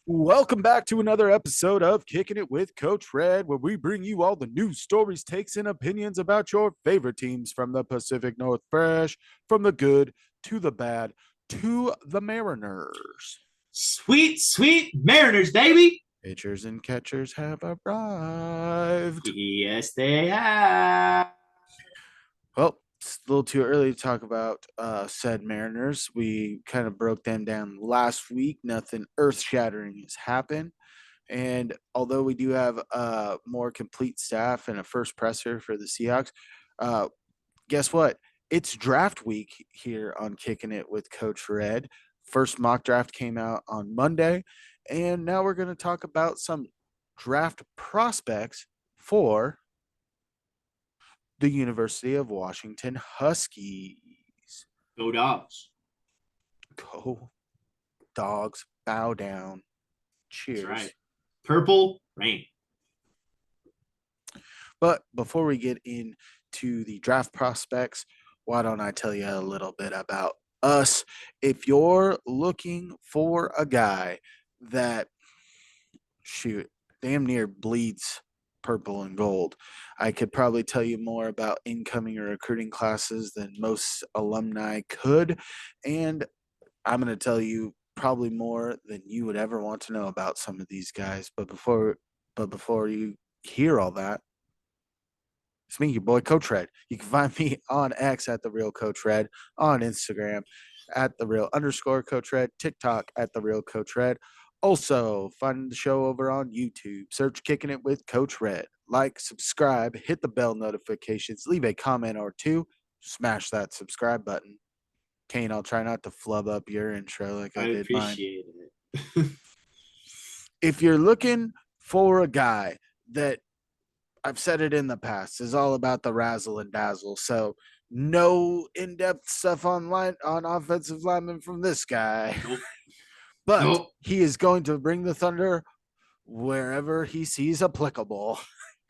Welcome back to another episode of Kicking It with Coach Red, where we bring you all the news, stories, takes, and opinions about your favorite teams from the Pacific Northwest, from the good to the bad to the Mariners. Sweet, sweet Mariners, baby. Pitchers and catchers have arrived. Yes, they have. Well, it's a little too early to talk about said Mariners. We kind of broke them down last week. Nothing earth shattering has happened. And although we do have a more complete staff and a first presser for the Seahawks, uh, guess what? It's draft week here on Kicking It with Coach Red. First mock draft came out on Monday, and now we're going to talk about some draft prospects for the University of Washington Huskies. Go Dogs. Go dogs, bow down. That's Cheers. right. Purple rain. But before we get into the draft prospects, why don't I tell you a little bit about us? If you're looking for a guy that, shoot, damn near bleeds purple and gold, I could probably tell you more about incoming or recruiting classes than most alumni could. And I'm going to tell you probably more than you would ever want to know about some of these guys. But before you hear all that, it's me, your boy, Coach Red. You can find me on X at the real Coach Red, on Instagram at the real underscore Coach Red, TikTok at the real Coach Red. Also, find the show over on YouTube. Search Kicking It with Coach Red. Like, subscribe, hit the bell notifications, leave a comment or two, smash that subscribe button. Kane, I'll try not to flub up your intro like I I did mine. appreciate it. If you're looking for a guy that I've said it in the past, is all about the razzle and dazzle. So no in-depth stuff on offensive linemen from this guy. Nope. But Nope. he is going to bring the thunder wherever he sees applicable.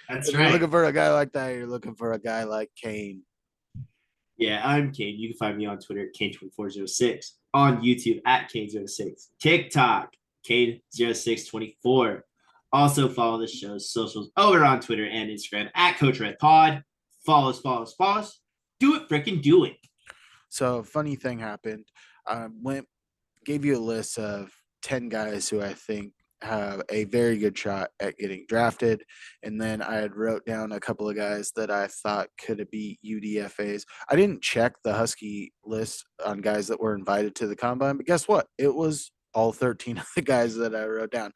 That's If you're right. looking for a guy like that, you're looking for a guy like Kane. Yeah, I'm Kane. You can find me on Twitter at Kane2406, on YouTube at Kane06, TikTok, Kane0624. Also follow the show's socials over on Twitter and Instagram at Coach Red Pod. Follow us. Do it, freaking do it. So funny thing happened. I gave you a list of 10 guys who I think have a very good shot at getting drafted. And then I had wrote down a couple of guys that I thought could be UDFAs. I didn't check the Husky list on guys that were invited to the combine, but guess what? It was all 13 of the guys that I wrote down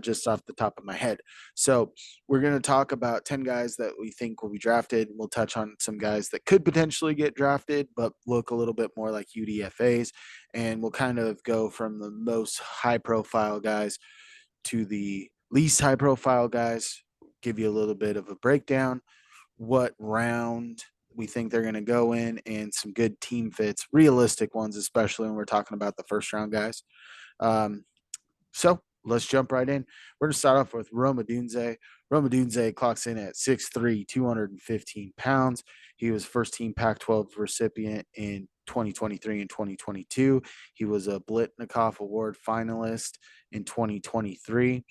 just off the top of my head. So we're going to talk about 10 guys that we think will be drafted. We'll touch on some guys that could potentially get drafted, but look a little bit more like UDFAs. And we'll kind of go from the most high profile guys to the least high profile guys, give you a little bit of a breakdown, what round we think they're going to go in, and some good team fits, realistic ones, especially when we're talking about the first round guys. So let's jump right in. We're going to start off with Roma Dunze. Roma Dunze clocks in at 6'3", 215 pounds. He was first team Pac 12 recipient in 2023 and 2022. He was a Blitnikoff Award finalist in 2023.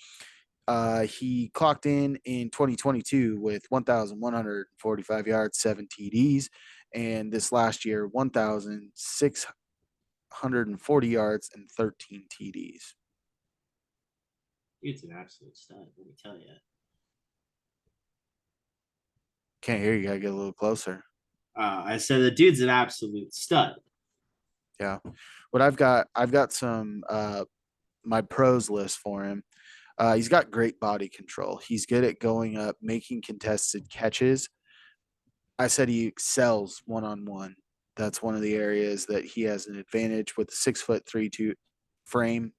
He clocked in 2022 with 1,145 yards, 7 TDs, and this last year, 1,640 yards and 13 TDs. It's an absolute stud, let me tell you. Can't hear you. Gotta get a little closer. I said the dude's an absolute stud. Yeah. What I've got some my pros list for him. He's got great body control. He's good at going up, making contested catches. I said he excels one on one. That's one of the areas that he has an advantage with the 6'3" frame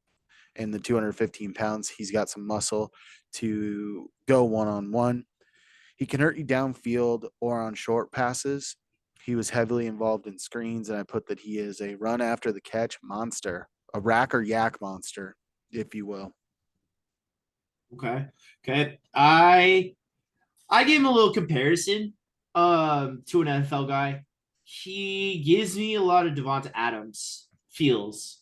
and the 215 pounds. He's got some muscle to go one on one. He can hurt you downfield or on short passes. He was heavily involved in screens, and I put that he is a run after the catch monster, a rack or yak monster, if you will. Okay. I gave him a little comparison to an NFL guy. He gives me a lot of Devonta Adams feels,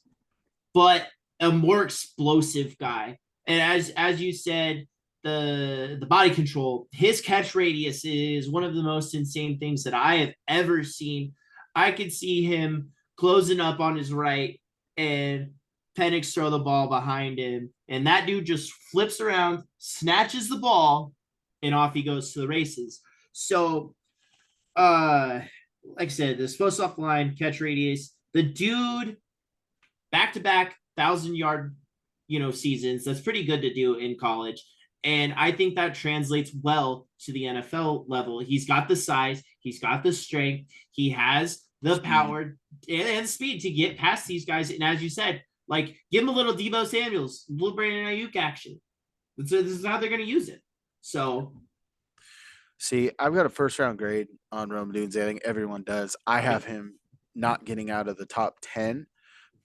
but a more explosive guy. And as you said, the body control, his catch radius is one of the most insane things that I have ever seen. I could see him closing up on his right and Penix throw the ball behind him, and that dude just flips around, snatches the ball, and off he goes to the races. So, like I said, the post off line, catch radius, the dude back to back 1,000 yard, seasons. That's pretty good to do in college. And I think that translates well to the NFL level. He's got the size, he's got the strength, he has the Speed. power and speed to get past these guys. And as you said, like give him a little Debo Samuels, little Brandon Ayuk action. This is how they're going to use it. So, See, I've got a first round grade on Rome Dunes. I think everyone does. I have okay. him not getting out of the top 10,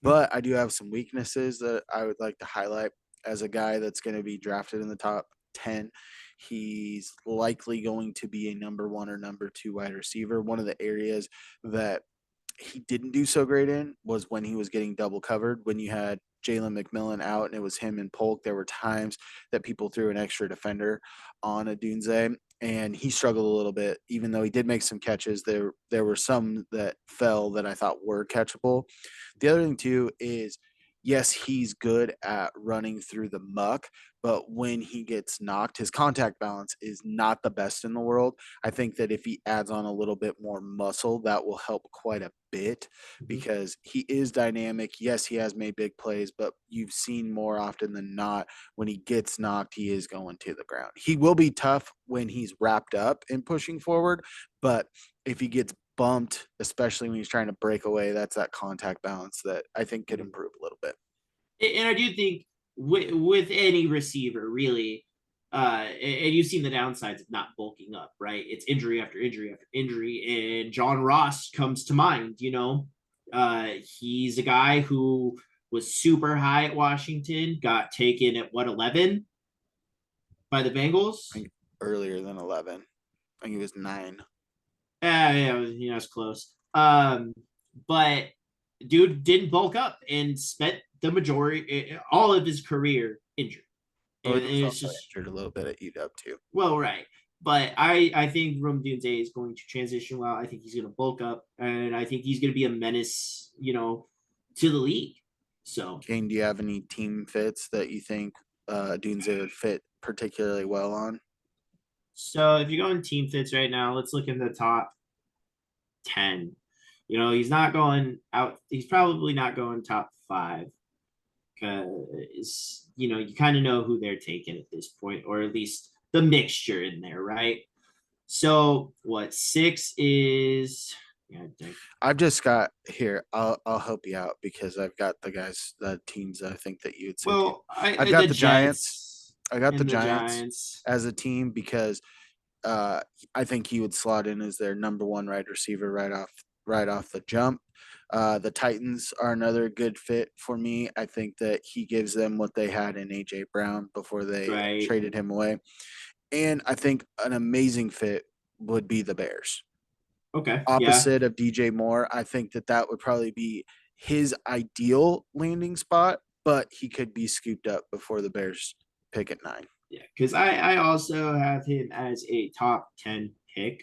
but I do have some weaknesses that I would like to highlight as a guy that's going to be drafted in the top 10. He's likely going to be a number one or number two wide receiver. One of the areas that he didn't do so great in was when he was getting double covered. When you had Jalen McMillan out and it was him and Polk, there were times that people threw an extra defender on a Dunze, and he struggled a little bit. Even though he did make some catches, there were some that fell that I thought were catchable. The other thing too is, yes, he's good at running through the muck, but when he gets knocked, his contact balance is not the best in the world. I think that if he adds on a little bit more muscle, that will help quite a bit Mm-hmm. because he is dynamic. Yes, he has made big plays, but you've seen more often than not when he gets knocked, he is going to the ground. He will be tough when he's wrapped up and pushing forward, but if he gets bumped, especially when he's trying to break away, that's that contact balance that I think could Mm-hmm. improve a little bit. And I do think with any receiver, really, and you've seen the downsides of not bulking up, right? It's injury after injury after injury, and John Ross comes to mind. He's a guy who was super high at Washington, got taken at what 11 by the I Bengals. think earlier than 11. I think he was 9. Yeah, it's close. But dude didn't bulk up and spent the majority, all of his career injured. Oh, And he was it's also just, injured a little bit at UW too. well, right. But I think Rome Dunze is going to transition well. I think he's going to bulk up, and I think he's going to be a menace, to the league. So, Kane, do you have any team fits that you think Dunze would fit particularly well on? so if you go in team fits right now, let's look in the top 10. He's not going out. He's probably not going top 5 because you kind of know who they're taking at this point, or at least the mixture in there, right? So what 6 is? Yeah, I've just got here. I'll help you out because I've got the teams that I think that you would say too. well, I've the got the Giants. Jets I got the and the Giants Giants. as a team because uh, I think he would slot in as their number one wide receiver right off the jump. The Titans are another good fit for me. I think that he gives them what they had in AJ Brown before they Right. traded him away, and I think an amazing fit would be the Bears. Okay. Yeah. Opposite of DJ Moore, I think that would probably be his ideal landing spot, but he could be scooped up before the Bears pick at 9. Yeah. Because I also have him as a top 10 pick.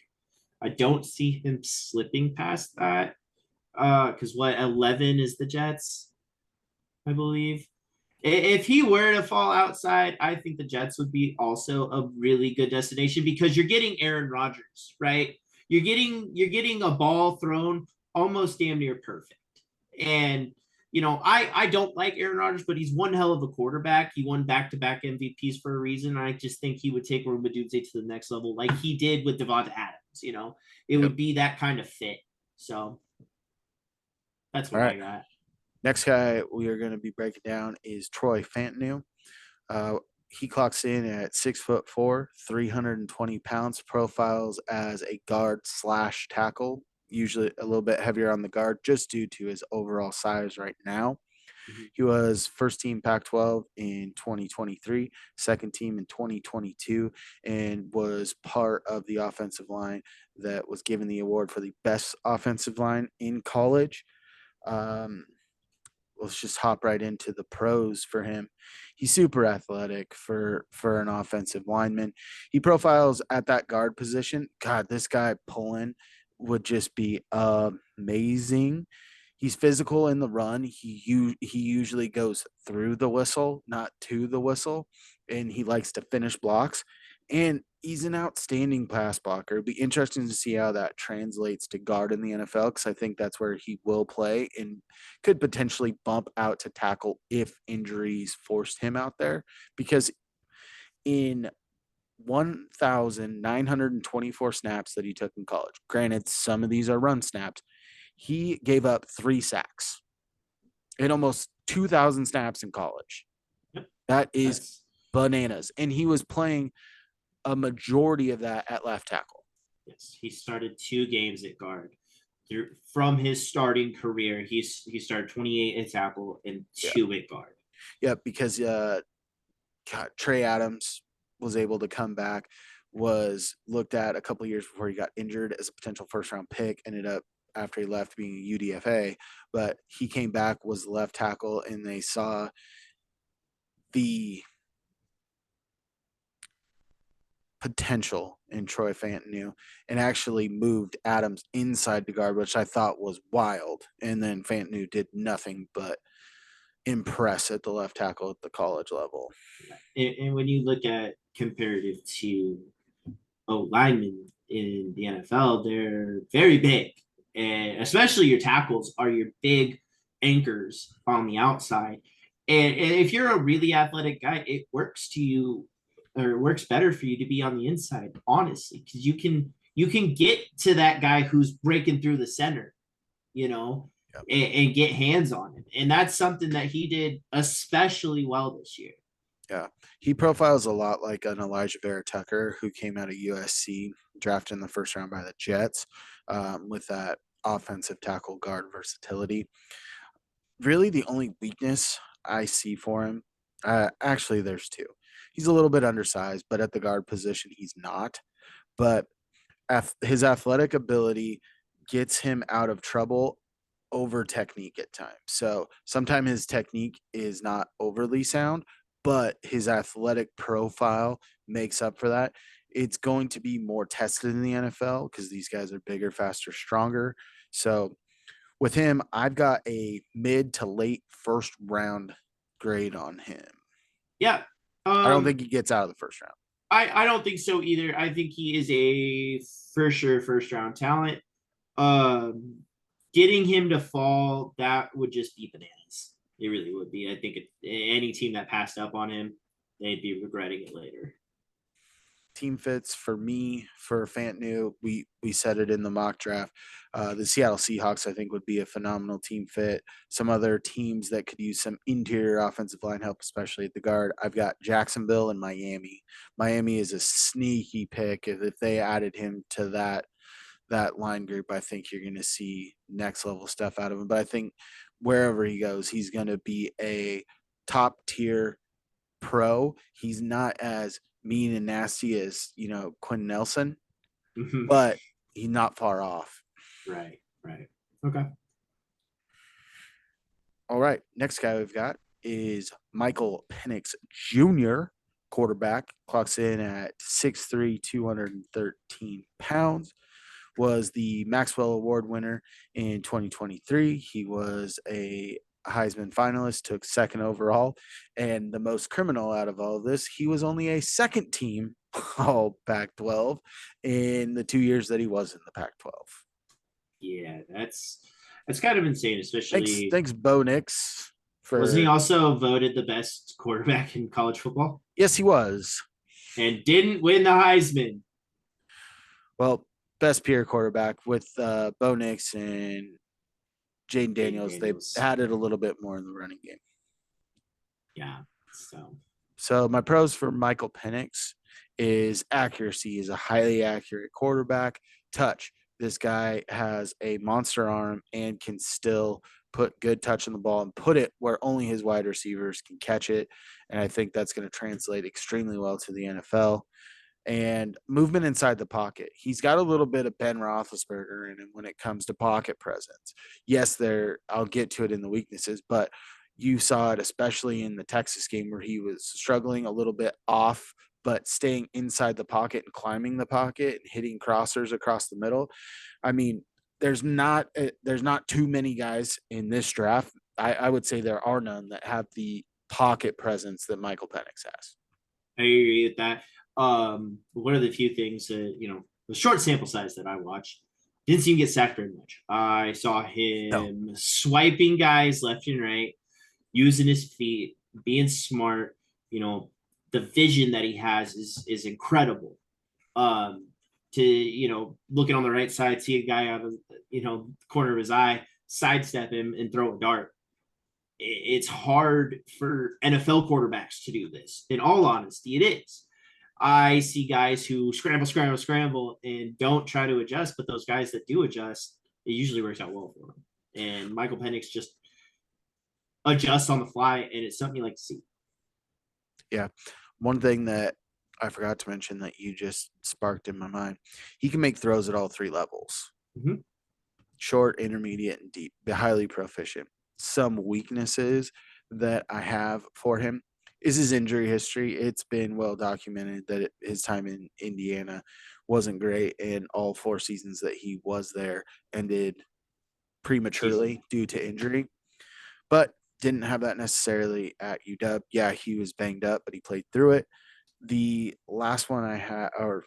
I don't see him slipping past that. Because what 11 is the Jets, I believe. If he were to fall outside, I think the Jets would be also a really good destination because you're getting Aaron Rodgers, right? You're getting a ball thrown almost damn near perfect. And I don't like Aaron Rodgers, but he's one hell of a quarterback. He won back-to-back MVPs for a reason. I just think he would take Roma Dudze to the next level, like he did with Devonta Adams. It Yep. would be that kind of fit. So that's All what right. I got. Next guy we are going to be breaking down is Troy Fantanu. Uh, he clocks in at 6'4", 320 pounds, profiles as a guard slash tackle, usually a little bit heavier on the guard just due to his overall size right now. Mhm. He was first team Pac 12 in 2023, second team in 2022, and was part of the offensive line that was given the award for the best offensive line in college. Um, let's just hop right into the pros for him. He's super athletic for an offensive lineman. He profiles at that guard position. God, this guy pulling would just be amazing. He's physical in the run. He usually goes through the whistle, not to the whistle, and he likes to finish blocks. And he's an outstanding pass blocker. It'll be interesting to see how that translates to guard in the NFL because I think that's where he will play and could potentially bump out to tackle if injuries forced him out there. Because in 1,924 snaps that he took in college, granted, some of these are run snaps, he gave up 3 sacks in almost 2,000 snaps in college. Yep. That is That's bananas. And he was playing a majority of that at left tackle. yes. He started 2 games at guard. From his starting career, he started 28 at tackle and Yeah. 2 at guard. Yeah, because Trey Adams was able to come back, was looked at a couple years before he got injured as a potential first round pick, ended up after he left being a UDFA, but he came back, was left tackle, and they saw the potential in Troy Fantanu and actually moved Adams inside the guard, which I thought was wild. And then Fantanu did nothing but impress at the left tackle at the college level. And when you look at comparative to linemen in the NFL, they're very big, and especially your tackles are your big anchors on the outside. And if you're a really athletic guy, it works to you, or it works better for you to be on the inside, honestly, because you can get to that guy who's breaking through the center, you know, Yep. and get hands on him, and that's something that he did especially well this year. Yeah. He profiles a lot like an Elijah Vera Tucker, who came out of USC, drafted in the first round by the Jets, with that offensive tackle guard versatility. Really, the only weakness I see for him, actually, there's two. He's a little bit undersized, but at the guard position, he's not. But his athletic ability gets him out of trouble over technique at times. So sometimes his technique is not overly sound, but his athletic profile makes up for that. It's going to be more tested in the NFL because these guys are bigger, faster, stronger. So with him, I've got a mid to late first round grade on him. Yeah. I don't think he gets out of the first round. I don't think so either. I think he is a for sure first round talent. Getting him to fall, that would just be bananas. It really would be. I think any team that passed up on him, they'd be regretting it later. Team fits for me for Fantanu. We said it in the mock draft. The Seattle Seahawks, I think, would be a phenomenal team fit. Some other teams that could use some interior offensive line help, especially at the guard. I've got Jacksonville and Miami. Miami is a sneaky pick. If they added him to that line group, I think you're going to see next level stuff out of him. But I think wherever he goes, he's going to be a top tier pro. He's not as mean and nasty as Quinn Nelson, but he's not far off. Right. Okay. All right, next guy we've got is Michael Penix Jr., quarterback, clocks in at 6'3", 213 pounds. Was the Maxwell Award winner in 2023. He was a Heisman finalist, took second overall. And the most criminal out of all of this, he was only a second team all Pac 12 in the 2 years that he was in the Pac 12. Yeah, that's kind of insane, especially. Thanks, Bo Nix. Wasn't he also voted the best quarterback in college football? Yes, he was. And didn't win the Heisman. Well, best peer quarterback with Bo Nix and Jane Daniels. They had it a little bit more in the running game. Yeah. So my pros for Michael Penix is accuracy. He's a highly accurate quarterback. Touch. This guy has a monster arm and can still put good touch on the ball and put it where only his wide receivers can catch it. And I think that's going to translate extremely well to the NFL. and movement inside the pocket. He's got a little bit of Ben Roethlisberger in him when it comes to pocket presence. Yes, there I'll get to it in the weaknesses, but you saw it especially in the Texas game where he was struggling a little bit off, but staying inside the pocket and climbing the pocket and hitting crossers across the middle. I mean, there's not too many guys in this draft. I would say there are none that have the pocket presence that Michael Penix has. I agree with that. One of the few things that, the short sample size that I watched, didn't see him get sacked very much. I saw No, him swiping guys left and right, using his feet, being smart. The vision that he has is incredible. To looking on the right side, see a guy out of corner of his eye, sidestep him and throw a dart. It's hard for NFL quarterbacks to do this. In all honesty, it is. I see guys who scramble, scramble, scramble, and don't try to adjust, but those guys that do adjust, it usually works out well for them. And Michael Penix just adjusts on the fly, and it's something you like to see. yeah. One thing that I forgot to mention that you just sparked in my mind, he can make throws at all three levels: Mm-hmm. short, intermediate, and deep. Highly proficient. Some weaknesses that I have for him is his injury history. It's been well documented that his time in Indiana wasn't great, and all 4 seasons that he was there ended Season. prematurely due to injury. But didn't have that necessarily at UW. Yeah, he was banged up, but he played through it. The last one I had, or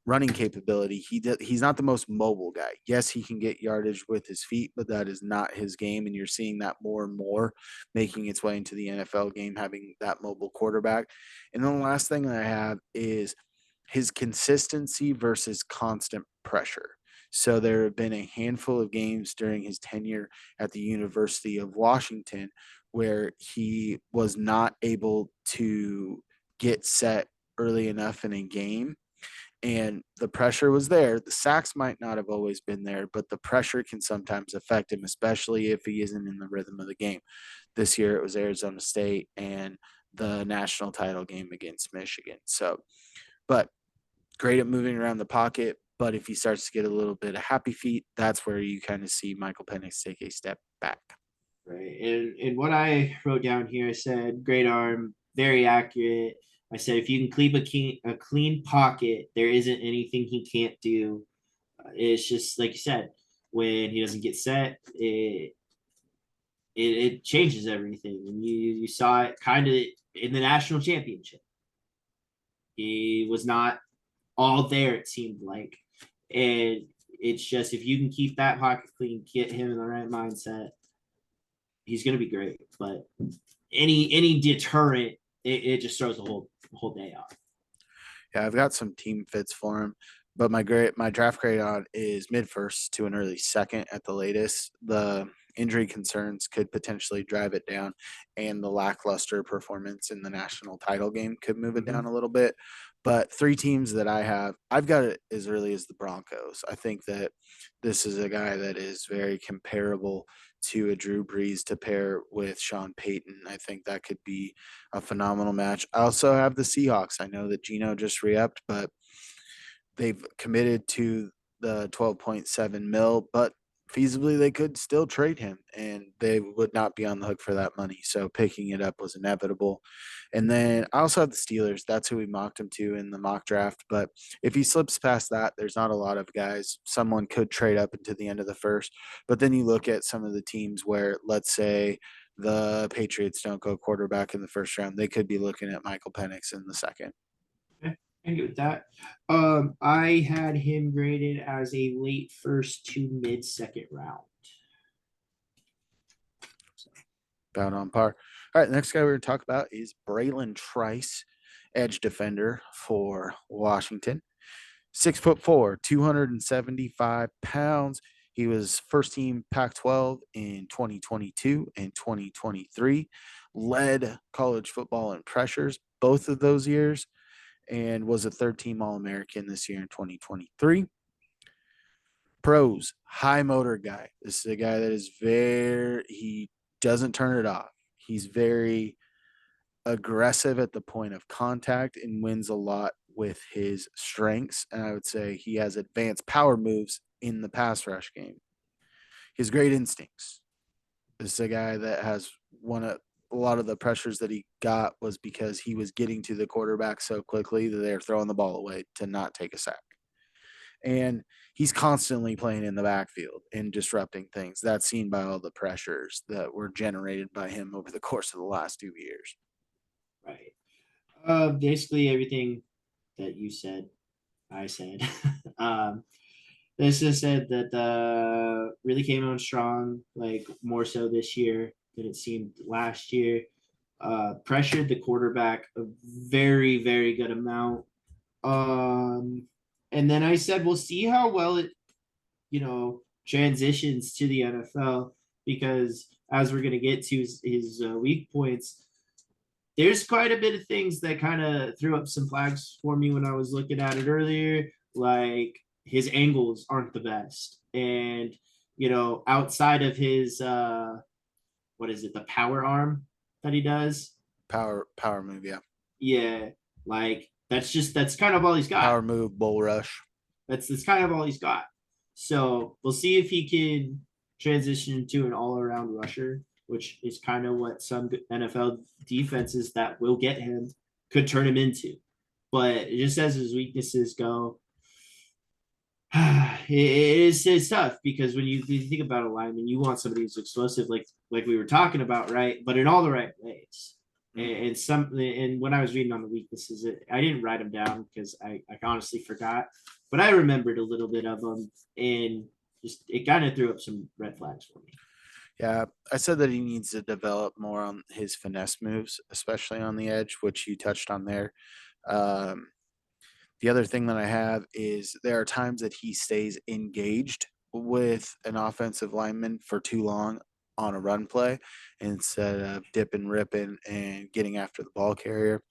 running capability. He's not the most mobile guy. Yes, he can get yardage with his feet, but that is not his game. And you're seeing that more and more making its way into the NFL game, having that mobile quarterback. And then the last thing that I have is his consistency versus constant pressure. So there have been a handful of games during his tenure at the University of Washington where he was not able to get set early enough in a game, and the pressure was there. The sacks might not have always been there, but the pressure can sometimes affect him, especially if he isn't in the rhythm of the game. This year it was Arizona State and the national title game against Michigan. So, but great at moving around the pocket. But if he starts to get a little bit of happy feet, that's where you kind of see Michael Penix take a step back. Right. And what I wrote down here, I said, great arm, very accurate. I said, if you can keep a clean pocket, there isn't anything he can't do. It's just like you said, when he doesn't get set, it changes everything. And you saw it kind of in the national championship. He was not all there, it seemed like. And it's just if you can keep that pocket clean, get him in the right mindset, he's going to be great. But any deterrent, it just throws the whole day off. Yeah, I've got some team fits for him, but my draft grade on is mid first to an early second at the latest. The injury concerns could potentially drive it down, and the lackluster performance in the national title game could move it Mm-hmm. down a little bit. But 3 teams that I've got it as early as the Broncos. I think that this is a guy that is very comparable to a Drew Brees to pair with Sean Payton. I think that could be a phenomenal match. I also have the Seahawks. I know that Gino just re-upped, but they've committed to the 12.7 mil, but feasibly they could still trade him and they would not be on the hook for that money. So picking it up was inevitable. And then I also have the Steelers. That's who we mocked him to in the mock draft. But if he slips past that, there's not a lot of guys. Someone could trade up into the end of the first. But then you look at some of the teams where, let's say, the Patriots don't go quarterback in the first round, they could be looking at Michael Penix in the second. Okay, I can get with that. I had him graded as a late first to mid second round. So, About on par. All right, the next guy we're going to talk about is Braylon Trice, edge defender for Washington. 6'4", 275 pounds. He was first team Pac 12 in 2022 and 2023, led college football in pressures both of those years, and was a third team All American this year in 2023. Pros, high motor guy. This is a guy that he doesn't turn it off. He's very aggressive at the point of contact and wins a lot with his strengths, and I would say he has advanced power moves in the pass rush game. He has great instincts. This is a guy that has one of a lot of the pressures that he got was because he was getting to the quarterback so quickly that they're throwing the ball away to not take a sack. And he's constantly playing in the backfield and disrupting things. That's seen by all the pressures that were generated by him over the course of the last 2 years. Right. Basically everything that you said, I said. um, this just said that really came on strong, like more so this year than it seemed last year. Pressured the quarterback a very, very good amount. Um, and then I said, we'll see how well it, transitions to the NFL because as we're going to get to his weak points, there's quite a bit of things that kind of threw up some flags for me when I was looking at it earlier. Like his angles aren't the best. And, outside of his, what is it, the power arm that he does? Power move, yeah. Yeah. Like that's kind of all he's got. Power move, bull rush. That's kind of all he's got. So we'll see if he can transition into an all around rusher, which is kind of what some NFL defenses that will get him could turn him into. But just as his weaknesses go, it's tough because when you think about a lineman, you want somebody who's explosive, like we were talking about, right? But in all the right ways. Mm-hmm. And when I was reading on the weaknesses, I didn't write them down because I honestly forgot, but I remembered a little bit of them, and just it kind of threw up some red flags for me. Yeah, I said that he needs to develop more on his finesse moves, especially on the edge, which you touched on there. Um, the other thing that I have is there are times that he stays engaged with an offensive lineman for too long on a run play instead of dipping, ripping, and getting after the ball carrier.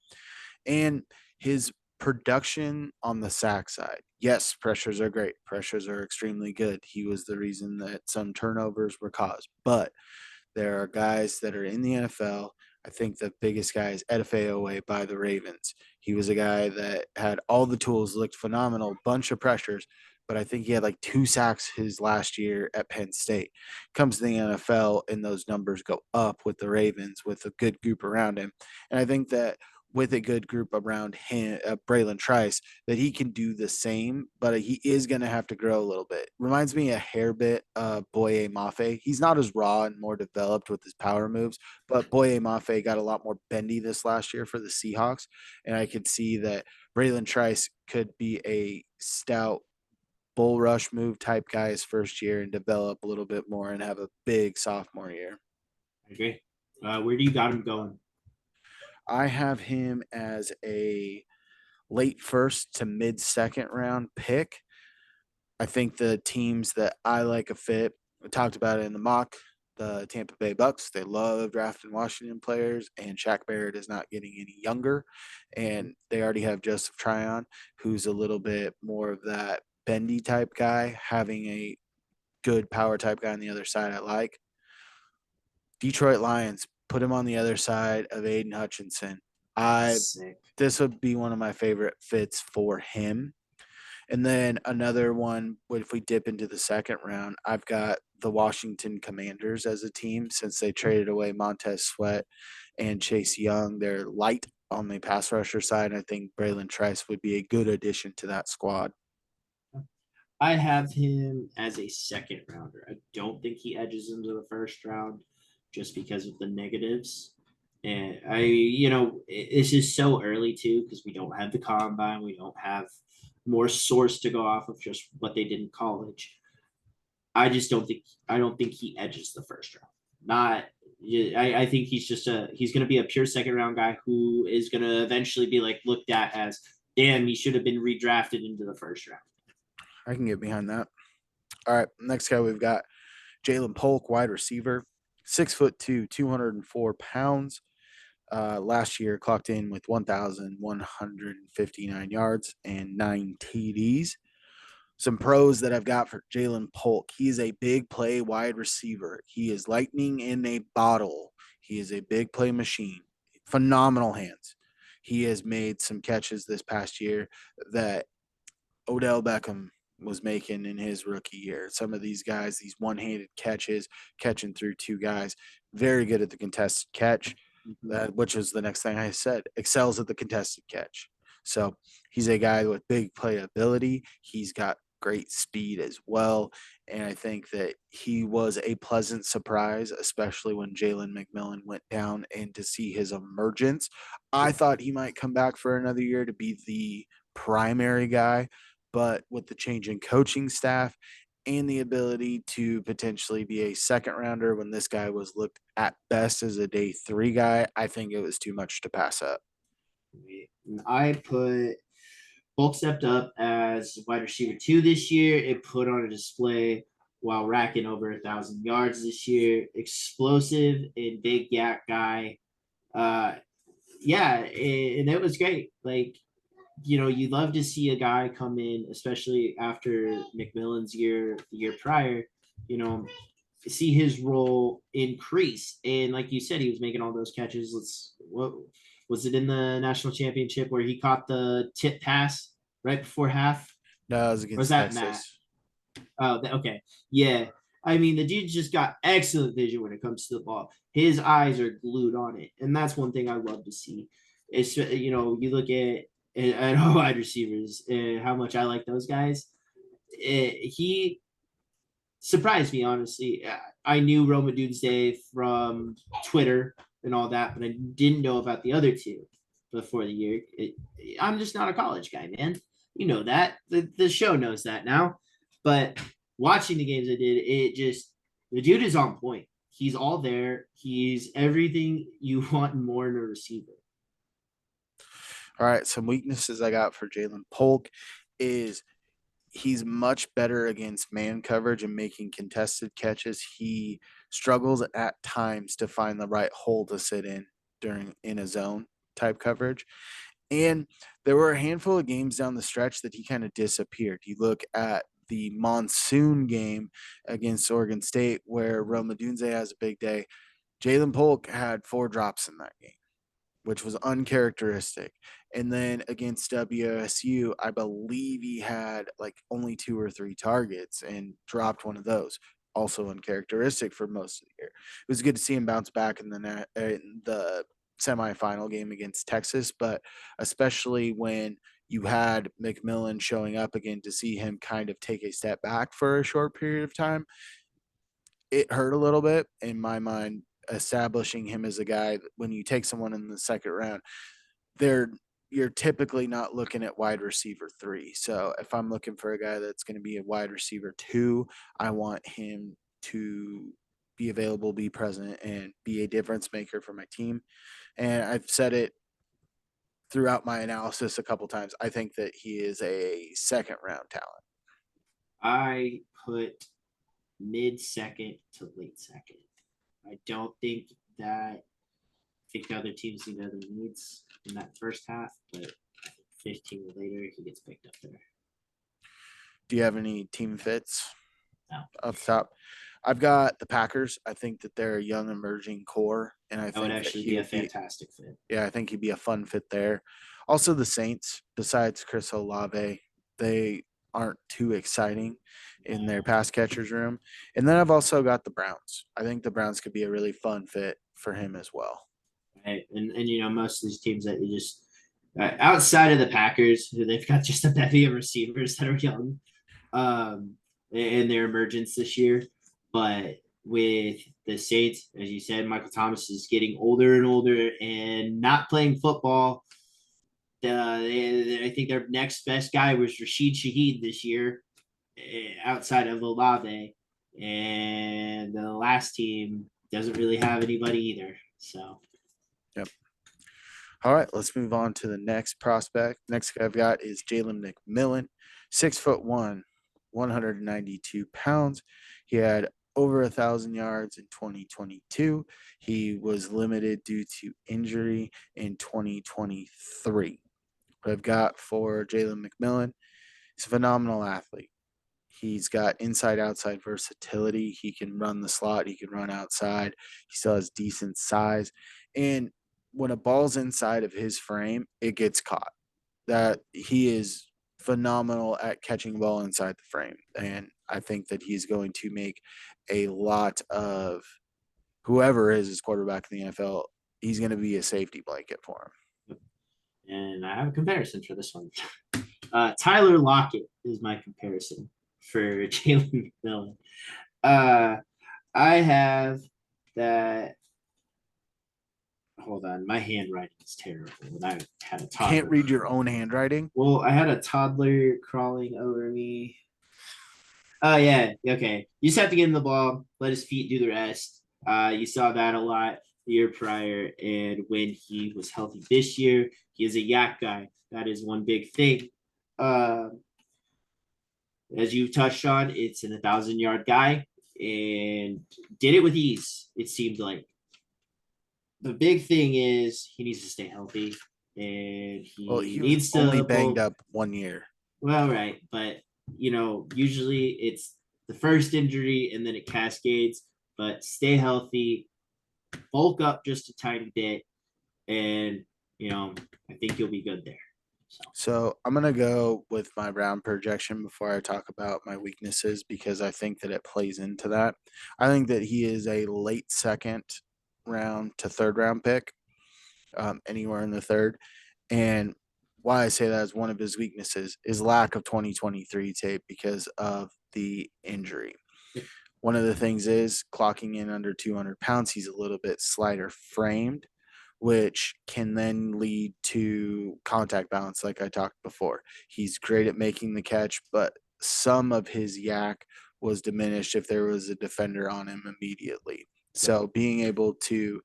And his production on the sack side. Yes, pressures are great. Pressures are extremely good. He was the reason that some turnovers were caused. But there are guys that are in the NFL. I think the biggest guy is Edifeowe by the Ravens. He was a guy that had all the tools, looked phenomenal, bunch of pressures, but I think he had like 2 sacks his last year at Penn State. Comes to the NFL and those numbers go up with the Ravens with a good group around him. And I think that with a good group around him, Braylon Trice, that he can do the same, but he is going to have to grow a little bit. Reminds me a hair bit of Boye Mafe. He's not as raw and more developed with his power moves, but Boye Mafe got a lot more bendy this last year for the Seahawks, and I could see that Braylon Trice could be a stout bull rush move type guy his first year and develop a little bit more and have a big sophomore year. I agree. Where do you got him going? I have him as a late first to mid second round pick. I think the teams that I like a fit, we talked about it in the mock, the Tampa Bay Bucks. They love drafting Washington players, and Shaq Barrett is not getting any younger. And they already have Joseph Tryon, who's a little bit more of that bendy type guy, having a good power type guy on the other side I like. Detroit Lions, put him on the other side of Aiden Hutchinson. I Sick. This would be one of my favorite fits for him. And then another one, if we dip into the second round, I've got the Washington Commanders as a team since they traded away Montez Sweat and Chase Young. They're light on the pass rusher side. And I think Braylon Trice would be a good addition to that squad. I have him as a second rounder. I don't think he edges into the first round just because of the negatives. And this is so early too because we don't have the combine, we don't have more source to go off of just what they did in college. I don't think he edges the first round. Not I think he's gonna be a pure second round guy who is gonna eventually be like looked at as damn, he should have been redrafted into the first round. I can get behind that. All right, next guy we've got Jalen Polk, wide receiver, 6'2", 204 pounds. Last year clocked in with 1,159 yards and 9 TDs. Some pros that I've got for Jalen Polk. He is a big play wide receiver. He is lightning in a bottle. He is a big play machine. Phenomenal hands. He has made some catches this past year that Odell Beckham was making in his rookie year. Some of these guys, these one-handed catches, catching through two guys, very good at the contested catch, Mhm. which was the next thing I said. Excels at the contested catch. So he's a guy with big playability. He's got great speed as well. And I think that he was a pleasant surprise, especially when Jalen McMillan went down and to see his emergence. I thought he might come back for another year to be the primary guy, but with the change in coaching staff and the ability to potentially be a second rounder when this guy was looked at best as a day three guy, I think it was too much to pass up. I put Bulk stepped up as wide receiver 2 this year. It put on a display while racking over 1,000 yards this year. Explosive and big yak guy. Uh, yeah, and it was great. Like, you love to see a guy come in, especially after McMillan's year, the year prior, you know, see his role increase. And like you said, he was making all those catches. What was it in the national championship where he caught the tip pass right before half? No, it was Or was against that Matt? Texas. Oh, okay. Yeah. I mean, the dude just got excellent vision when it comes to the ball. His eyes are glued on it. And that's one thing I love to see. It's, you look at our wide receivers and how much I like those guys. He surprised me, honestly. I knew Roma Doomsday from Twitter and all that, but I didn't know about the other two before the year. I'm just not a college guy, man. You know that. The show knows that now. But watching the games I did, the dude is on point. He's all there. He's everything you want and more in a receiver. All right, some weaknesses I got for Jalen Polk is he's much better against man coverage and making contested catches. He struggles at times to find the right hole to sit in during in a zone type coverage. And there were a handful of games down the stretch that he kind of disappeared. You look at the monsoon game against Oregon State where Roma Dunze has a big day. Jalen Polk had 4 drops in that game, which was uncharacteristic. And then against WSU, I believe he had like only 2 or 3 targets and dropped one of those. Also uncharacteristic for most of the year. It was good to see him bounce back in the semifinal game against Texas, but especially when you had McMillan showing up again to see him kind of take a step back for a short period of time, it hurt a little bit in my mind. Establishing him as a guy when you take someone in the second round, they're you're typically not looking at wide receiver 3. So if I'm looking for a guy that's going to be a wide receiver 2, I want him to be available, be present, and be a difference maker for my team. And I've said it throughout my analysis a couple times. I think that he is a second round talent. I put mid second to late second. I don't think that I think the other teams need other needs in that first half, but 15 later he gets picked up there. Do you have any team fits No, up top? I've got the Packers. I think that they're a young emerging core, and I that would think that actually he be a would be, fantastic fit. yeah, I think he'd be a fun fit there. Also, the Saints, besides Chris Olave, they aren't too exciting in their pass catchers room. And then I've also got the Browns. I think the Browns could be a really fun fit for him as well. Right? And most of these teams that you just outside of the Packers, who they've got just a bevy of receivers that are young, um, in their emergence this year. But with the Saints, as you said, Michael Thomas is getting older and older and not playing football. I think their next best guy was Rashid Shaheed this year, outside of Olave, and the last team doesn't really have anybody either. So, Yep. All right, let's move on to the next prospect. Next guy I've got is Jalen McMillan, 6'1", 192 pounds. He had over 1,000 yards in 2022. He was limited due to injury in 2023. What I've got for Jalen McMillan, he's a phenomenal athlete. He's got inside outside versatility. He can run the slot, he can run outside. He still has decent size. And when a ball's inside of his frame, it gets caught. That he is phenomenal at catching a ball inside the frame. And I think that he's going to make a lot of whoever is his quarterback in the NFL, he's going to be a safety blanket for And I have a comparison for this one. Tyler Lockett is my comparison for Jalen McMillan. Uh, I have that. Hold on, my handwriting is terrible. And I had a him. Can't toddler. read your own handwriting. Well, I had a toddler crawling over me. Oh yeah, okay. You just have to get in the ball, let his feet do the rest. You saw that a lot the year prior, and when he was healthy this year, he is a yak guy. That is one big thing. Uh, as you touched on, it's an 1,000 yard guy, and did it with ease. It seemed like the big thing is he needs to stay healthy, and Well, he he was needs only to banged both. up 1 year. Well, right, but usually it's the first injury and then it cascades. But stay healthy, bulk up just a tiny bit, and I think you'll be good there. So So I'm gonna go with my round projection before I talk about my weaknesses because I think that it plays into that. I think that he is a late second round to third round pick, anywhere in the third. And why I say that is one of his weaknesses is lack of 2023 tape because of the injury. yep. One of the things is clocking in under 200 pounds. He's a little bit slighter framed, which can then lead to contact balance, like I talked before. He's great at making the catch, but some of his yak was diminished if there was a defender on him immediately. Yep. So being able to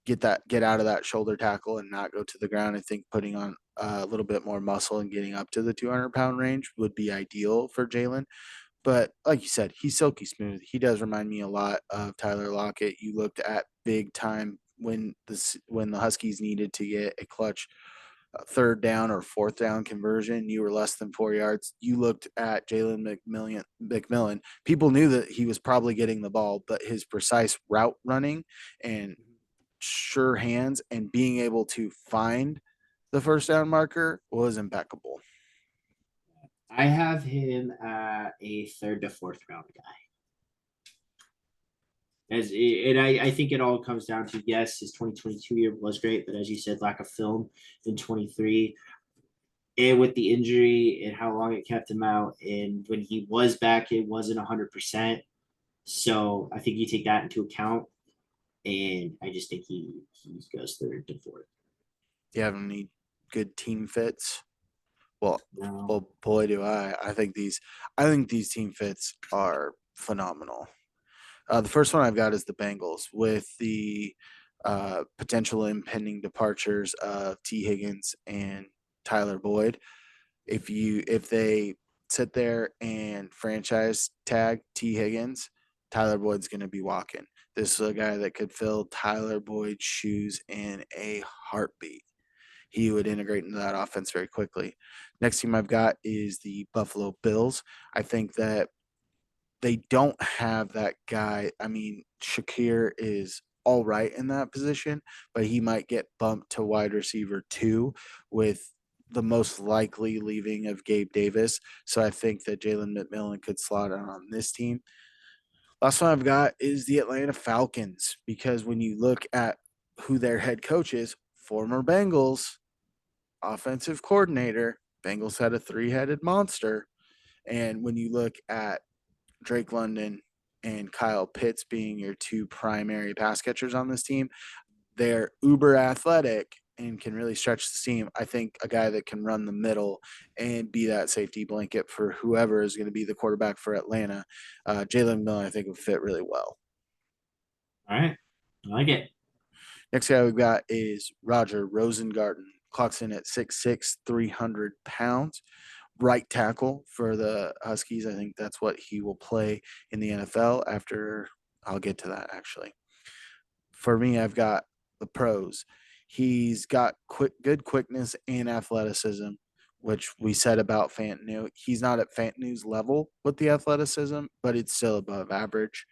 get out of that shoulder tackle and not go to the ground, I think putting on a little bit more muscle and getting up to the 200-pound range would be ideal for Jalen. But like you said, he's silky smooth. He does remind me a lot of Tyler Lockett. You looked at big time when the Huskies needed to get a clutch third down or fourth down conversion. You were less than 4 yards. You looked at Jalen McMillan. People knew that he was probably getting the ball, but his precise route running and sure hands and being able to find the first down marker was impeccable. I have him at a third to fourth round guy. I think it all comes down to yes, his 2022 year was great, but as you said, lack of film in 23, and with the injury and how long it kept him out, and when he was back, it wasn't 100%. So I think you take that into account, and I just think he goes third to fourth. Do you have any good team fits? Well, No, well, boy, do I! I think these team fits are phenomenal. The first one I've got is the Bengals with the potential impending departures of T. Higgins and Tyler Boyd. If they sit there and franchise tag T. Higgins, Tyler Boyd's going to be walking. This is a guy that could fill Tyler Boyd's shoes in a heartbeat. He would integrate into that offense very quickly. Next team I've got is the Buffalo Bills. I think that they don't have that guy. I mean, Shakir is all right in that position, but he might get bumped to wide receiver 2 with the most likely leaving of Gabe Davis. So I think that Jalen McMillan could slot on this team. Last one I've got is the Atlanta Falcons because when you look at who their head coach is, former Bengals offensive coordinator, Bengals had a three-headed monster. And when you look at Drake London and Kyle Pitts being your two primary pass catchers on this team, they're uber athletic and can really stretch the seam. I think a guy that can run the middle and be that safety blanket for whoever is going to be the quarterback for Atlanta, Jalen Miller, I think, would fit really well. all right, I like it. Next guy we've got is Roger Rosengarten. Clocks in at 6'6", 300 pounds. Right tackle for the Huskies. I think that's what he will play in the NFL after. I'll get to that actually. For me, I've got the pros. He's got good quickness and athleticism, which we said about Fantanu. He's not at Fantanu's level with the athleticism, but it's still above average.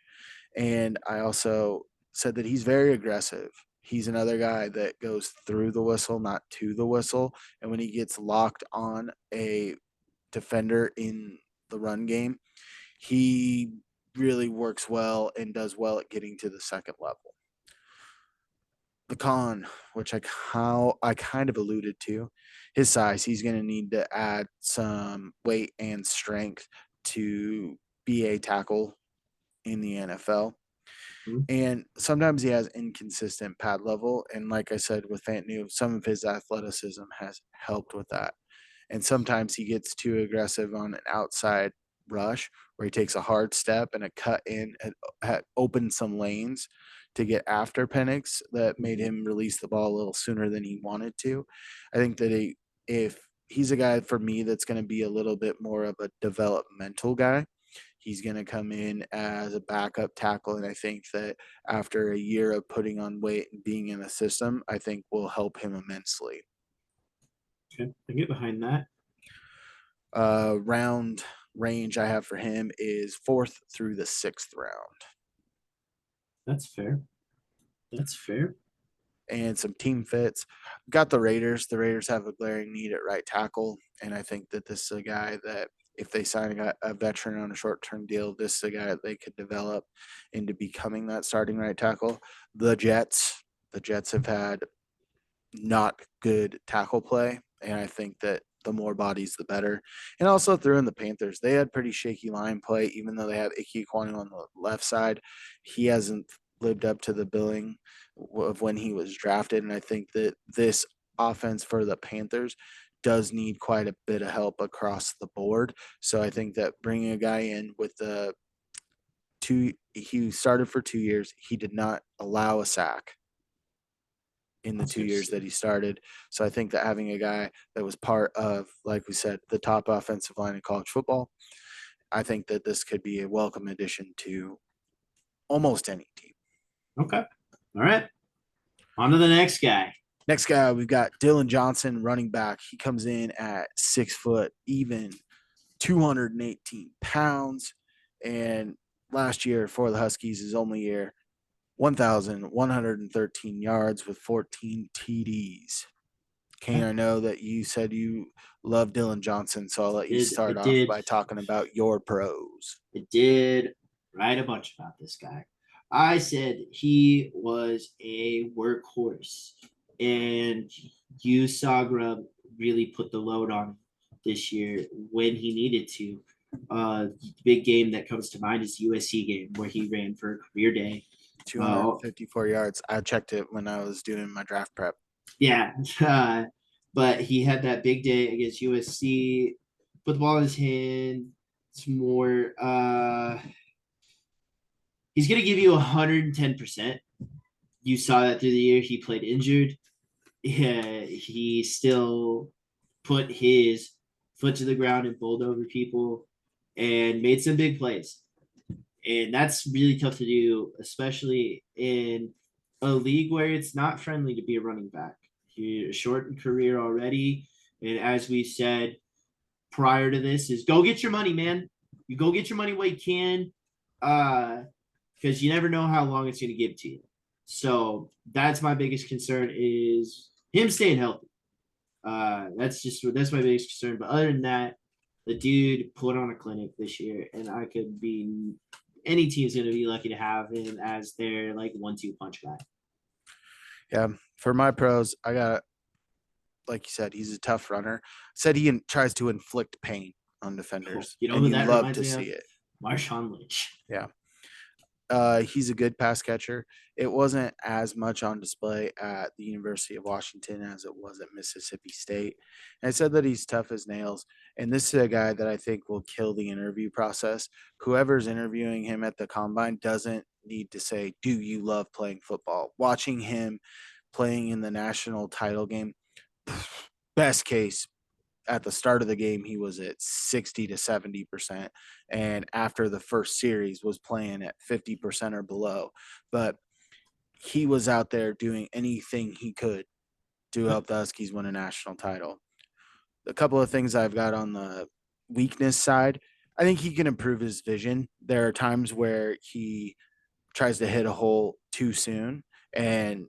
And I also said that he's very aggressive. He's another guy that goes through the whistle, not to the whistle. And when he gets locked on a defender in the run game, he really works well and does well at getting to the second level. The con, which I kind of alluded to, his size. He's going to need to add some weight and strength to be a tackle in the NFL. Mhm. And sometimes he has inconsistent pad level. And like I said with Fantanu, some of his athleticism has helped with that. And sometimes he gets too aggressive on an outside rush where he takes a hard step and a cut in and opens some lanes to get after Penix that made him release the ball a little sooner than he wanted to. I think that if he's a guy for me that's going to be a little bit more of a developmental guy, he's going to come in as a backup tackle. And I think that after a year of putting on weight and being in a system, I think will help him immensely. Okay, I get behind that. Round range I have for him is fourth through the sixth round. That's fair. That's fair. And some team fits. Got the Raiders. The Raiders have a glaring need at right tackle. And I think that this is a guy that if they sign a veteran on a short-term deal, this is a guy that they could develop into becoming that starting right tackle. The Jets have had not good tackle play, and I think that the more bodies, the better. And also threw in the Panthers. They had pretty shaky line play, even though they have Ike Kwanu on the left side. He hasn't lived up to the billing of when he was drafted, and I think that this offense for the Panthers does need quite a bit of help across the board. So I think that bringing a guy in with the he started for 2 years. He did not allow a sack in I the was two gonna years say. that he started. So I think that having a guy that was part of, like we said, the top offensive line in college football, I think that this could be a welcome addition to almost any team. Okay. All right. On to the next guy. Next guy, we've got Dylan Johnson, running back. He comes in at 6 foot, even 218 pounds. And last year for the Huskies, his only year, 1,113 yards with 14 TDs. Kane, Okay. I know that you said you love Dylan Johnson, so I'll let you Did start it off did by talking about your pros. it did write a bunch about this guy. I said he was a workhorse, and you saw Grub really put the load on this year when he needed to. The big game that comes to mind is the USC game where he ran for a career day. Uh, 254 yards. I checked it when I was doing my draft prep. yeah, but he had that big day against USC. Put the ball in his hand. It's more. He's going to give you 110%. You saw that through the year. He played injured. Yeah, he still put his foot to the ground and bowled over people and made some big plays. And that's really tough to do, especially in a league where it's not friendly to be a running back. He a shortened career already. And as we said prior to this, is go get your money, man. You go get your money while you can. Because you never know how long it's going to give to you. So that's my biggest concern is him staying healthy. That's my biggest concern. But other than that, the dude put on a clinic this year, and I could be any team's going to be lucky to have him as their like 1-2 punch guy. Yeah, for my pros, I got, like you said, he's a tough runner. Said he tries to inflict pain on Cool. defenders, You know and who you that love reminds to me see of? it. Marshawn Lynch. Yeah. He's a good pass catcher. It wasn't as much on display at the University of Washington as it was at Mississippi State. And I said that he's tough as nails. And this is a guy that I think will kill the interview process. Whoever's interviewing him at the combine doesn't need to say, "Do you love playing football?" Watching him playing in the national title game, best case, at the start of the game he was at 60 to 70%, and after the first series was playing at 50% or below. But he was out there doing anything he could to help the Huskies win a national title. A couple of things I've got on the weakness side, I think he can improve his vision. There are times where he tries to hit a hole too soon, and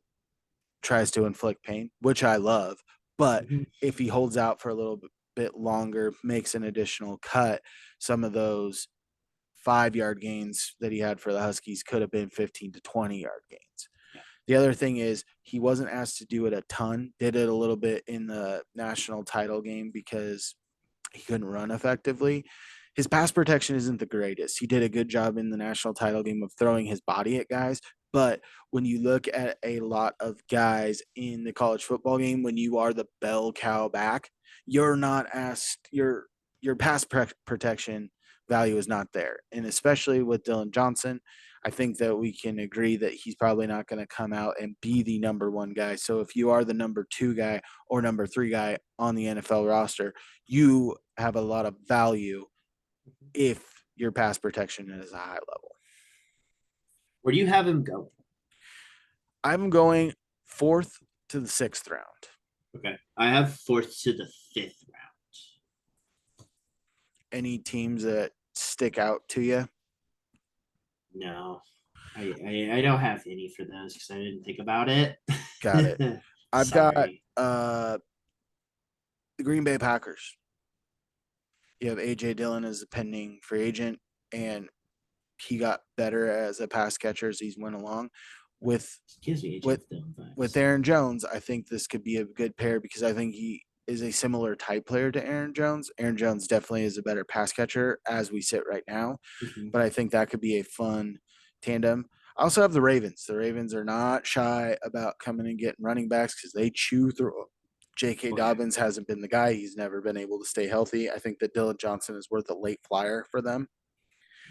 tries to inflict pain, which I love. But Mhm. if he holds out for a little bit longer, makes an additional cut, some of those 5 yard gains that he had for the Huskies could have been 15 to 20 yard gains. Yeah. The other thing is he wasn't asked to do it a ton, did it a little bit in the national title game because he couldn't run effectively. His pass protection isn't the greatest. He did a good job in the national title game of throwing his body at guys. But when you look at a lot of guys in the college football game, when you are the bell cow back, you're not asked, your pass protection value is not there. And especially with Dylan Johnson, I think that we can agree that he's probably not going to come out and be the number one guy. So if you are the number two guy or number three guy on the NFL roster, you have a lot of value if your pass protection is a high level. Where do you have him go? I'm going fourth to the sixth round. Okay. I have fourth to the fifth round. Any teams that stick out to you? No. I don't have any for those because I didn't think about it. Got it. I've got Sorry. the Green Bay Packers. You have AJ Dillon as a pending free agent, and he got better as a pass catcher as he's went along. With Gives me with AJ Dillon with vibes. Aaron Jones, I think this could be a good pair because I think he is a similar type player to Aaron Jones. Aaron Jones definitely is a better pass catcher as we sit right now, Mhm. but I think that could be a fun tandem. I also have the Ravens. The Ravens are not shy about coming and getting running backs because they chew through them. J.K. Oh yeah. Dobbins hasn't been the guy. He's never been able to stay healthy. I think that Dylan Johnson is worth a late flyer for them.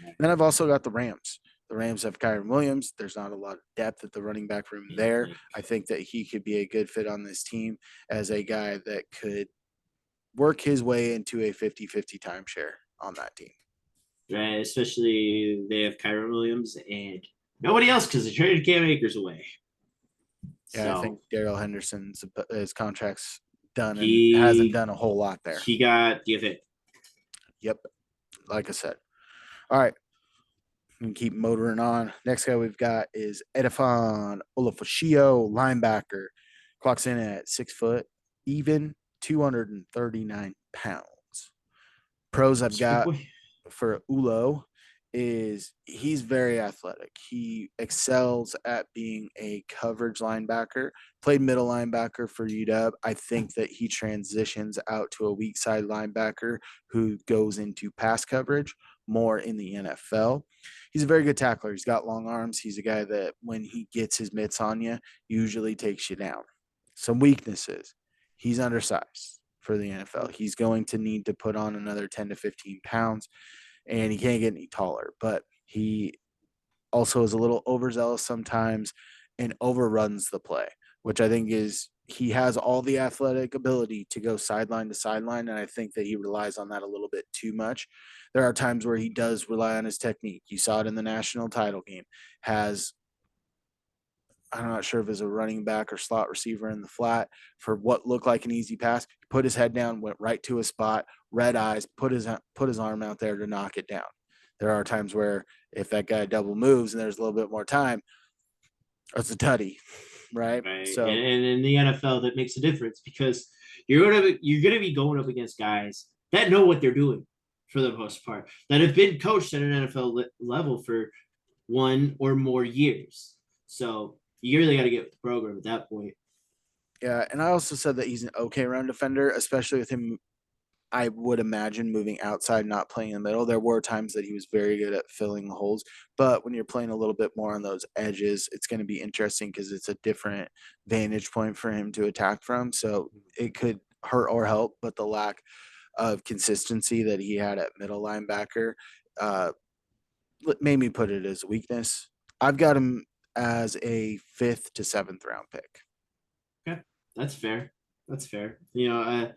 Right. Then I've also got the Rams. The Rams have Kyron Williams. There's not a lot of depth at the running back room I don't there. think. I think that he could be a good fit on this team as a guy that could work his way into a 50-50 timeshare on that team. Right. Especially they have Kyron Williams and nobody else because they traded Cam Akers away. Yeah, I think So Daryl Henderson's his contract's done and hasn't he done a whole lot there. he got give it. Yep, like I said. All right, we can keep motoring on. Next guy we've got is Edifon Olafashio, linebacker. Clocks in at 6 foot, even 239 pounds. Pros I've It's a big got boy. for Ulo is he's very athletic. He excels at being a coverage linebacker, played middle linebacker for UW. I think that he transitions out to a weak side linebacker who goes into pass coverage more in the NFL. He's a very good tackler. He's got long arms. He's a guy that when he gets his mitts on you, usually takes you down. Some weaknesses. He's undersized for the NFL. He's going to need to put on another 10 to 15 pounds and he can't get any taller. But he also is a little overzealous sometimes and overruns the play, which I think is he has all the athletic ability to go sideline to sideline. And I think that he relies on that a little bit too much. There are times where he does rely on his technique. You saw it in the national title game, has I'm not sure if it was a running back or slot receiver in the flat for what looked like an easy pass. He put his head down, went right to a spot, red eyes, put his arm out there to knock it down. There are times where if that guy double moves and there's a little bit more time, it's a tutty, right? Right. So And in the NFL that makes a difference because you're gonna be going up against guys that know what they're doing for the most part, that have been coached at an NFL level for one or more years. So you really got to get with the program at that point. yeah, and I also said that he's an okay run defender, especially with him I would imagine moving outside, not playing in the middle. There were times that he was very good at filling the holes, but when you're playing a little bit more on those edges, it's going to be interesting because it's a different vantage point for him to attack from. So it could hurt or help, but the lack of consistency that he had at middle linebacker uh, made me put it as a weakness. I've got him as a fifth to seventh round pick. Okay, that's fair. That's fair. You know,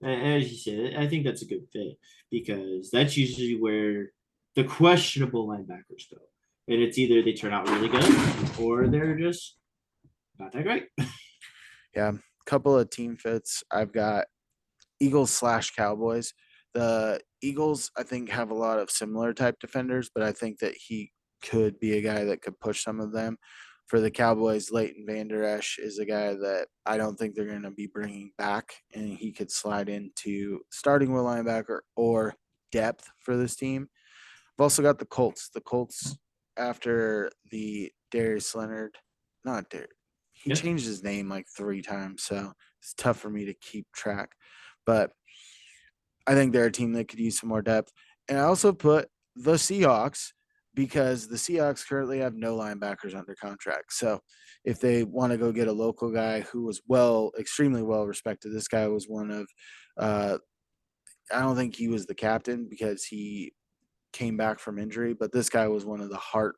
as you said, I think that's a good fit because that's usually where the questionable linebackers go, and it's either they turn out really good or they're just not that great. Yeah, couple of team fits. I've got Eagles slash Cowboys. The Eagles, I think, have a lot of similar type defenders, but I think that he could be a guy that could push some of them. For the Cowboys, Leighton Vander Esch is a guy that I don't think they're going to be bringing back, and he could slide into starting with linebacker or depth for this team. I've also got the Colts. The Colts, after the Darius Leonard, not Darius, he Yes. changed his name like 3 times, so it's tough for me to keep track. But I think they're a team that could use some more depth. And I also put the Seahawks because the Seahawks currently have no linebackers under contract. So if they want to go get a local guy who was extremely well respected, this guy was one of, uh, I don't think he was the captain because he came back from injury, but this guy was one of the hearts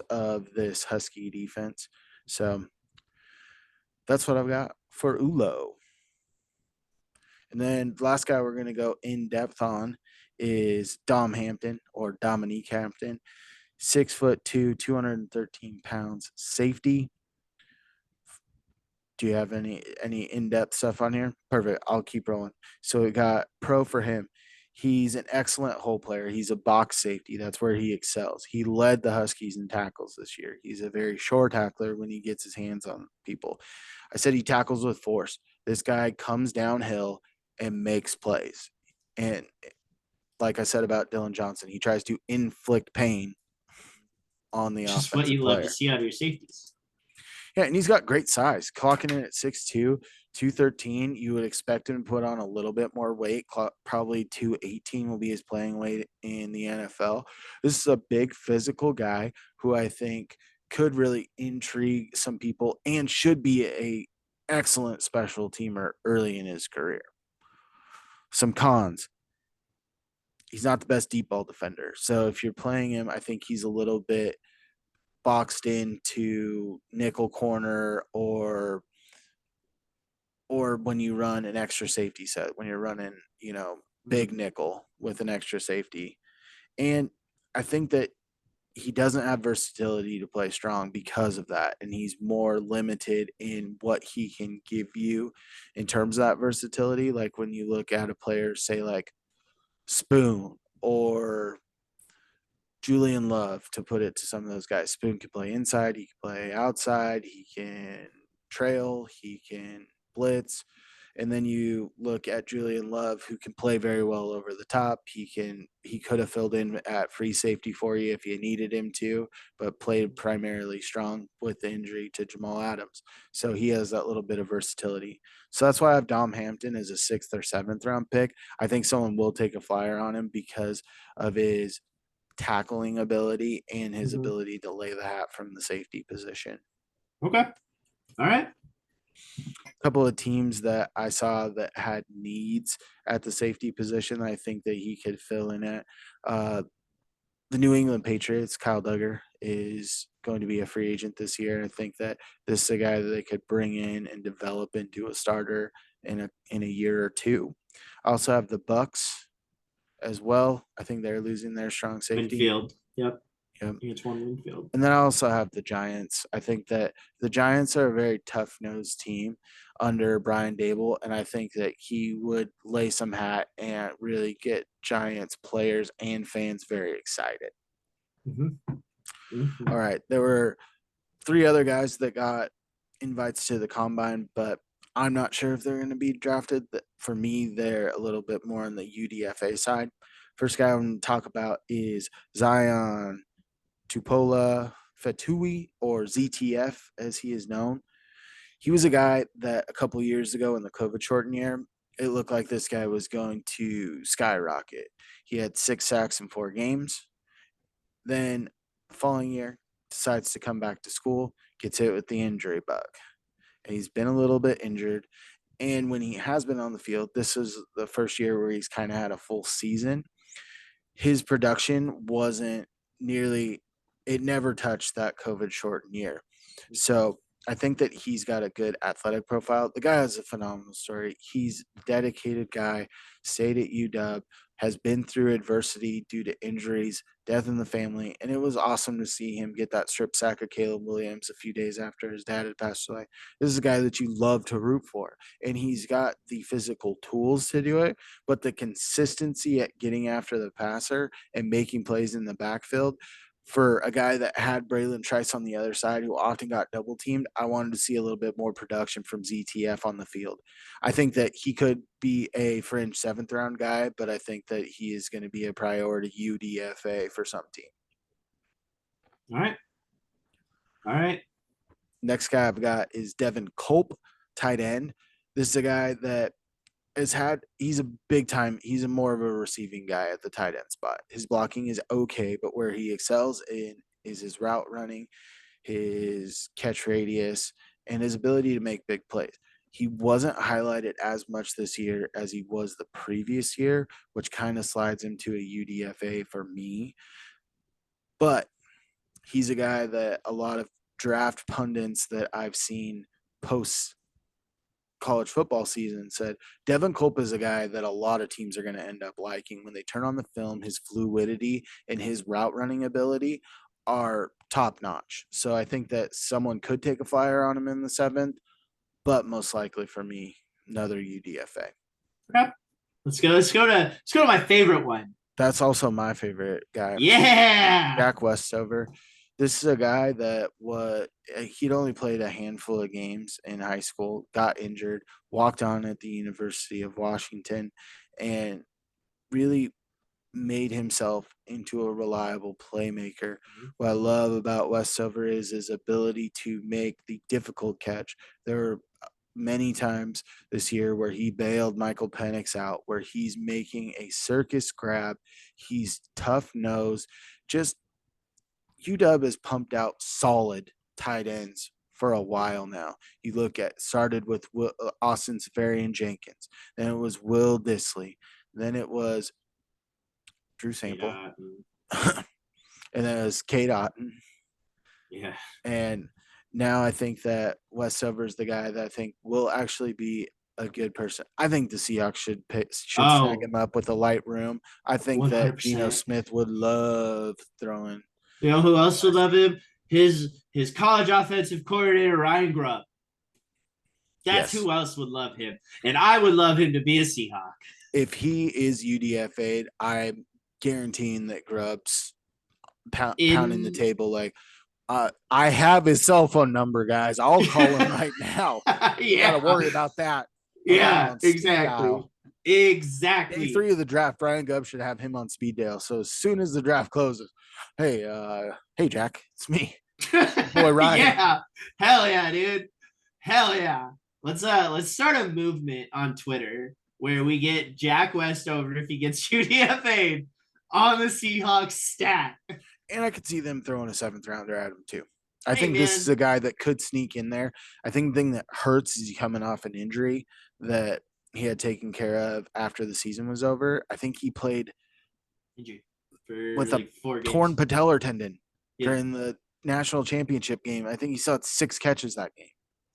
of this Husky defense. So that's what I've got for Ulo. And then the last guy we're going to go in depth on is Dom Hampton or Dominique Hampton, 6'2", 213 pounds, safety. Do you have any in depth stuff on here? Perfect. I'll keep rolling. So we got pro for him. He's an excellent hole player. He's a box safety. That's where he excels. He led the Huskies in tackles this year. He's a very short tackler when he gets his hands on people. I said he tackles with force. This guy comes downhill and makes plays. And like I said about Dylan Johnson, he tries to inflict pain on the Just what offensive you love to player. see out of your safeties. Yeah, and he's got great size. Clocking in at 6'2", 213. You would expect him to put on a little bit more weight. Probably 218 will be his playing weight in the NFL. This is a big physical guy who I think could really intrigue some people and should be a excellent special teamer early in his career. Some cons. He's not the best deep ball defender. So if you're playing him, I think he's a little bit boxed into nickel corner or when you run an extra safety set, when you're running, big nickel with an extra safety. And I think that he doesn't have versatility to play strong because of that. And he's more limited in what he can give you in terms of that versatility. Like when you look at a player, say like Spoon or Julian Love, to put it to some of those guys. Spoon can play inside, he can play outside, he can trail, he can blitz. And then you look at Julian Love, who can play very well over the top. He could have filled in at free safety for you if you needed him to, but played primarily strong with the injury to Jamal Adams. So he has that little bit of versatility. So that's why I have Dom Hampton as a 6th or 7th round pick. I think someone will take a flyer on him because of his tackling ability and his Mhm. ability to lay the hat from the safety position. Okay. All right. A couple of teams that I saw that had needs at the safety position, I think that he could fill in at. The New England Patriots, Kyle Duggar, is going to be a free agent this year. I think that this is a guy that they could bring in and develop into a starter in a year or two. I also have the Bucks as well. I think they're losing their strong safety. Winfield. Yep. Yep. It's one Winfield. And then I also have the Giants. I think that the Giants are a very tough nosed team under Brian Dable. And I think that he would lay some hat and really get Giants players and fans very excited. Mm-hmm. All Mm-hmm. right. There were 3 other guys that got invites to the combine, but I'm not sure if they're going to be drafted. For me, they're a little bit more on the UDFA side. First guy I want to talk about is Zion Tupola Fetui, or ZTF as he is known. He was a guy that a couple years ago in the COVID shortened year, it looked like this guy was going to skyrocket. He had 6 sacks in 4 games. Then the following year, decides to come back to school, gets hit with the injury bug. And he's been a little bit injured. And when he has been on the field, this is the first year where he's kind of had a full season. His production wasn't nearly, it never touched that COVID shortened year. So I think that he's got a good athletic profile. The guy has a phenomenal story. He's a dedicated guy, stayed at UW, has been through adversity due to injuries, death in the family, and it was awesome to see him get that strip sack of Caleb Williams a few days after his dad had passed away. This is a guy that you love to root for, and he's got the physical tools to do it, but the consistency at getting after the passer and making plays in the backfield, for a guy that had Braylon Trice on the other side who often got double teamed, I wanted to see a little bit more production from ZTF on the field. I think that he could be a fringe seventh round guy, but I think that he is going to be a priority UDFA for some team. All right. All right. Next guy I've got is Devin Culp, tight end. This is a guy that he's a big time, he's a more of a receiving guy at the tight end spot. His blocking is okay, but where he excels in is his route running, his catch radius, and his ability to make big plays. He wasn't highlighted as much this year as he was the previous year, which kind of slides him to a UDFA for me. But he's a guy that a lot of draft pundits that I've seen post college football season said Devin Culp is a guy that a lot of teams are going to end up liking when they turn on the film. His fluidity and his route running ability are top notch. So I think that someone could take a flyer on him in the seventh, but most likely for me, another UDFA. Okay. Let's go to my favorite one. That's also my favorite guy, Yeah. Jack Westover. This is a guy that he'd only played a handful of games in high school, got injured, walked on at the University of Washington, and really made himself into a reliable playmaker. What I love about Westover is his ability to make the difficult catch. There were many times this year where he bailed Michael Penix out, where he's making a circus grab. He's tough nose. Just UW has pumped out solid tight ends for a while now. You look at started with Austin Safarian Jenkins, then it was Will Disley, then it was Drew Sample, and then it was Kate Otten. Yeah. And now I think that Westover is the guy that I think will actually be a good person. I think the Seahawks should snag Oh, him up with a light room. I think that Geno 100%. Smith would love throwing. You know who else would love him? His college offensive coordinator, Ryan Grubb. That's Yes. who else would love him. And I would love him to be a Seahawk. If he is UDFA'd, I'm guaranteeing that Grubb's pounding the In table like, I have his cell phone number, guys. I'll call him right now. You got to yeah. worry about that. I'll got him Yeah, on speed exactly. dial. Day Exactly. 3 of the draft, Brian Gubb should have him on speed dial. So as soon as the draft closes, hey Jack, it's me, boy Ryan. yeah. Hell yeah, dude. Hell yeah. Let's start a movement on Twitter where we get Jack Westover if he gets UDFA'd on the Seahawks stat. And I could see them throwing a seventh rounder at him too. I Hey think this is man. a guy that could sneak in there. I think the thing that hurts is he coming off an injury that he had taken care of after the season was over. I think he played Injury for with a like 4 games. torn patellar tendon Yeah. during the national championship game. I think he saw 6 catches that game.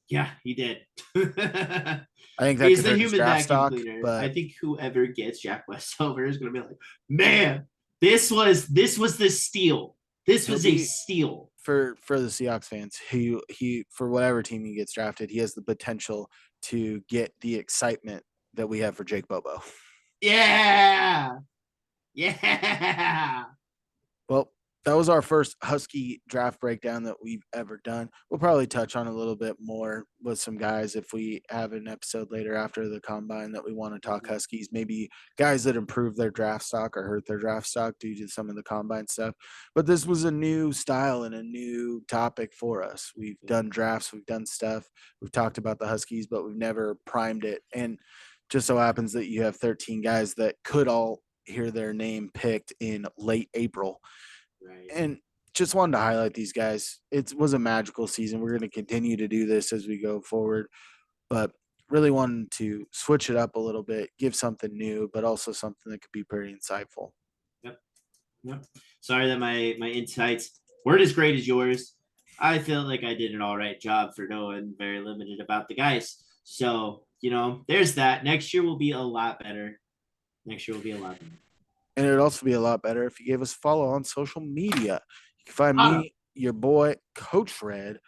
Yeah, he did. I think that He's could the hurt his human draft vacuum stock, cleaner. I but think whoever gets Jack Westover is gonna be like, man, this was the steal. This he'll was a be steal. for the Seahawks fans. He for whatever team he gets drafted, he has the potential to get the excitement that we have for Jake Bobo. Yeah. Yeah. Well, that was our first Husky draft breakdown that we've ever done. We'll probably touch on a little bit more with some guys if we have an episode later after the combine that we want to talk Huskies. Maybe guys that improved their draft stock or hurt their draft stock due to some of the combine stuff. But this was a new style and a new topic for us. We've done drafts, we've done stuff, we've talked about the Huskies, but we've never primed it. And just so happens that you have 13 guys that could all hear their name picked in late April. Right. And just wanted to highlight these guys. It was a magical season. We're going to continue to do this as we go forward, but really wanted to switch it up a little bit, give something new, but also something that could be pretty insightful. Yep. Yep. Sorry that my insights weren't as great as yours. I feel like I did an all right job for knowing very limited about the guys. So, there's that. Next year will be a lot better. Next year will be a lot better. And it would also be a lot better if you gave us a follow on social media. You can find Autumn. me, your boy, Coach Red,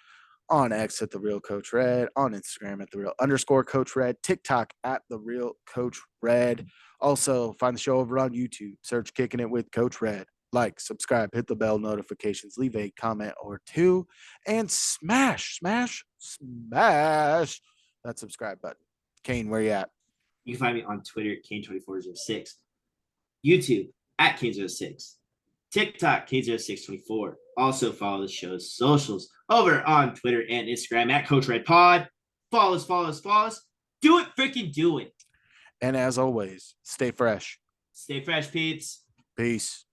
on X at the Real Coach Red, on Instagram at the Real _ Coach Red, TikTok at the Real Coach Red. Also, find the show over on YouTube. Search Kicking It with Coach Red. like, subscribe, hit the bell notifications, leave a comment or two, and smash that subscribe button. Kane, where you at? You can find me on Twitter at Kane2406, YouTube at Kane06, TikTok Kane0624. Also follow the show's socials over on Twitter and Instagram at Coach Red Pod. Follow us. Do it, freaking do it. And as always, stay fresh. Stay fresh, peeps. Peace.